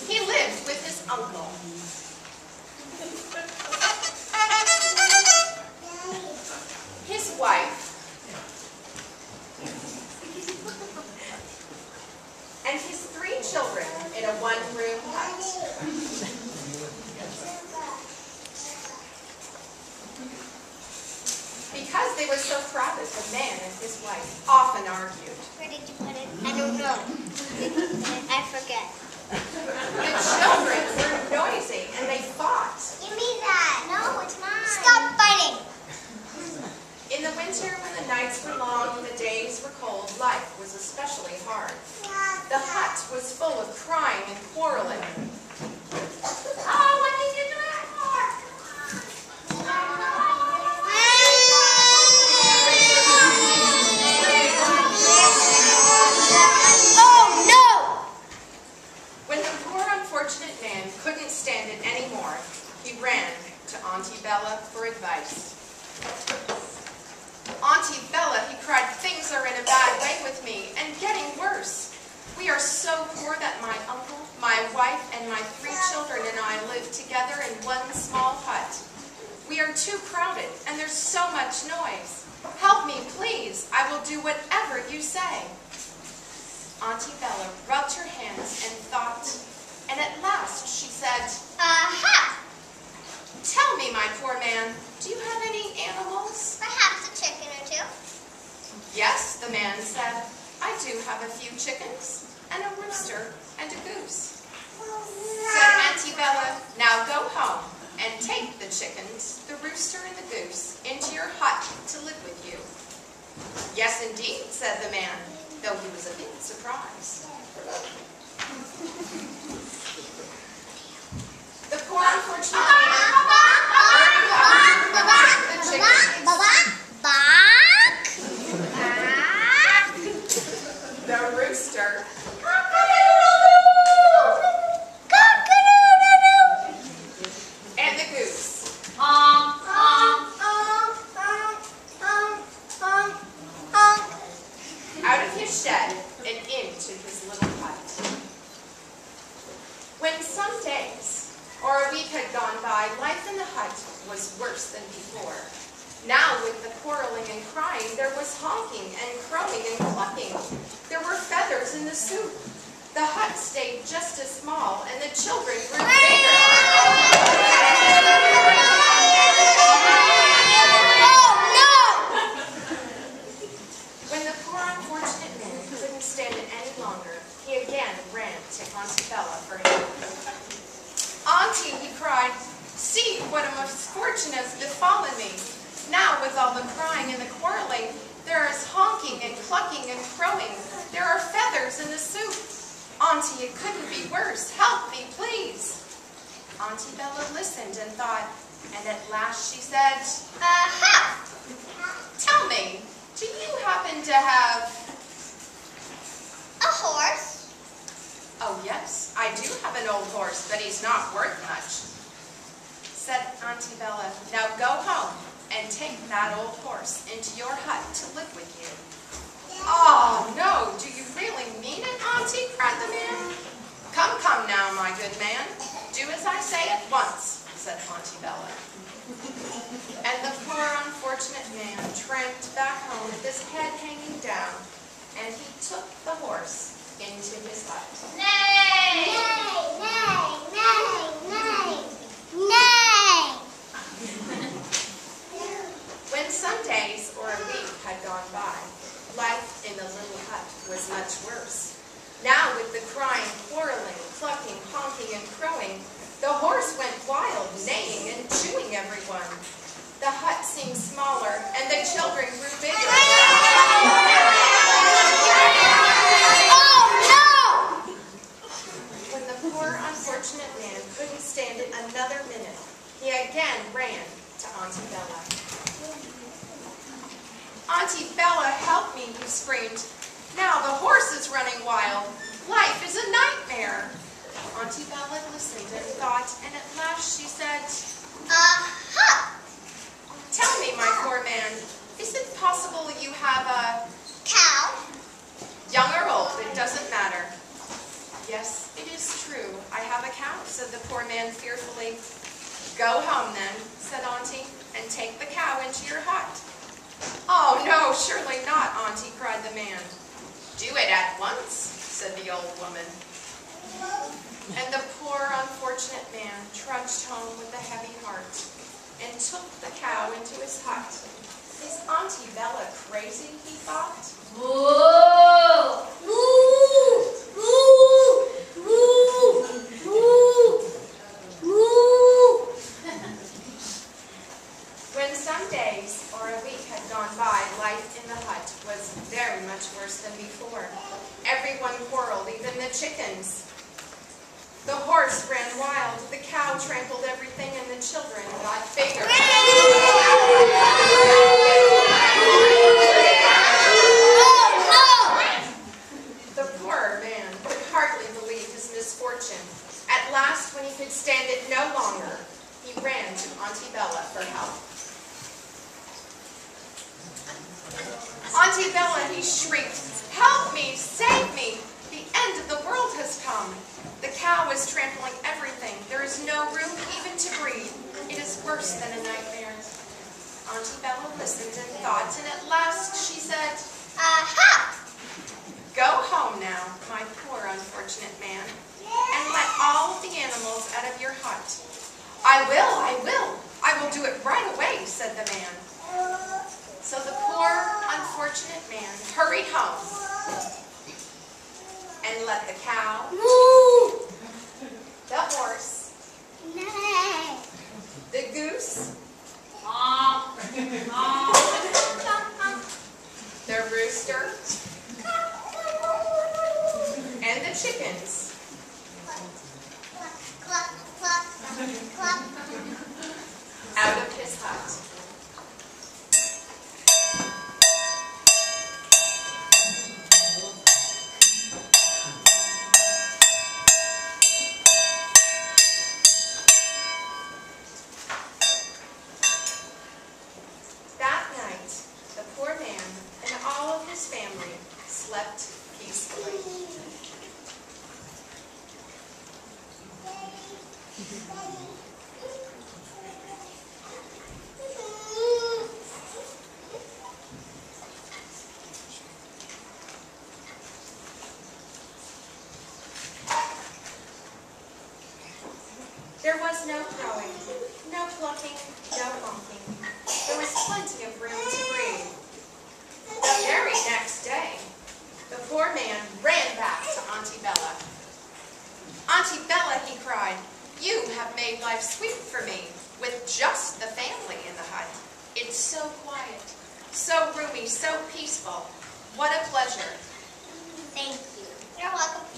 He lived with his uncle. His wife, and his 3 children in a one-room hut. Because they were so crowded, the man and his wife often argued. Where did you put it? I don't know. I forget. The children were noisy and they fought. Give me that. No, it's mine. Stop fighting. In the winter, when the nights were long and the days were cold, life was especially hard. The hut was full of crying and quarreling. Oh, what did you do that for? Oh, no! When the poor unfortunate man couldn't stand it anymore, he ran to Auntie Bella for advice. Auntie Bella, he cried, things are in a bad way with me and getting worse. We are so poor that my uncle, my wife, and my 3 children and I live together in one small hut. We are too crowded and there's so much noise. Help me, please. I will do whatever you say. Auntie Bella rubbed her hands and thought, and at last she said, Aha! Tell me, my poor man, do you have any animals? Perhaps a chicken or 2. Yes, the man said, I do have a few chickens, and a rooster, and a goose. Said Auntie Bella, now go home and take the chickens, the rooster, and the goose into your hut to live with you. Yes, indeed, said the man, though he was a bit surprised. The poor unfortunate man hurried home, took the chickens, the rooster, and the goose. Out of his shed and into his little hut. When some days or a week had gone by, life in the hut was worse than before. Now, with the quarreling and crying, there was honking and crowing and clucking. There were feathers in the soup. The hut stayed just as small, and the children grew bigger. When the poor unfortunate man couldn't stand it any longer, he again ran to Auntie Bella for help. Auntie, he cried, see what a misfortune has befallen me. Now, with all the crying and the quarreling, there is honking and clucking and crowing. There are feathers in the soup. Auntie, it couldn't be worse. Help me, please. Auntie Bella listened and thought, and at last she said, Aha! Tell me, do you happen to have a horse? Oh, yes, I do have an old horse, but he's not worth much. Said Auntie Bella, now go home and take that old horse into your hut to live with you. Oh, no, do you really mean it, Auntie? Cried the man. Come, come now, my good man. Do as I say at once, said Auntie Bella. And the poor unfortunate man tramped back home with his head hanging down, and he took the horse into his hut. Nay! Nay, nay, nay, nay, nay! When some days or a week had gone by, life in the little hut was much worse. Now, with the crying, quarreling, clucking, honking, and crowing, the horse went wild, neighing and chewing everyone. The hut seemed smaller, and the children grew bigger. Oh, no! When the poor, unfortunate man couldn't stand it another minute, he again ran to Auntie Bella. Auntie Bella, help me, he screamed. Now the horse is running wild. Life is a nightmare. Auntie Bella listened and thought, and at last she said, Aha! Tell me, my poor man, is it possible you have a cow? Young or old, it doesn't matter. Yes, it is true. I have a cow, said the poor man fearfully. Go home then, said Auntie, and take the cow into your hut. Oh, no, surely not, Auntie, cried the man. Do it at once, said the old woman. And the poor, unfortunate man trudged home with a heavy heart and took the cow into his hut. Is Auntie Bella crazy, he thought? Moo! Moo! Moo! Moo! Moo! Moo! When some days or a week had gone by, life in the hut was very much worse than before. Everyone quarreled, even the chickens. The horse ran wild, the cow trampled everything, and the children got bigger. The poor man could hardly believe his misfortune. At last, when he could stand it no longer, he ran to Auntie Bella for help. Auntie Bella, he shrieked, help me, save me, the end of the world has come. The cow is trampling everything. There is no room even to breathe. It is worse than a nightmare. Auntie Bella listened and thought, and at last she said, aha! Go home now, my poor unfortunate man, and let all of the animals out of your hut. I will do it right away, said the man. So the poor unfortunate man hurried home and let the cow, Moo! the horse, Nay! the goose, the rooster, and the chickens Cluck, cluck, cluck. out of his hut. That night, the poor man and all of his family slept peacefully. There was no crowing, no plucking, no honking. There was plenty of room to breathe. The very next day, the poor man ran back to Auntie Bella. Auntie Bella, he cried, you have made life sweet for me with just the family in the hut. It's so quiet, so roomy, so peaceful. What a pleasure. Thank you. You're welcome.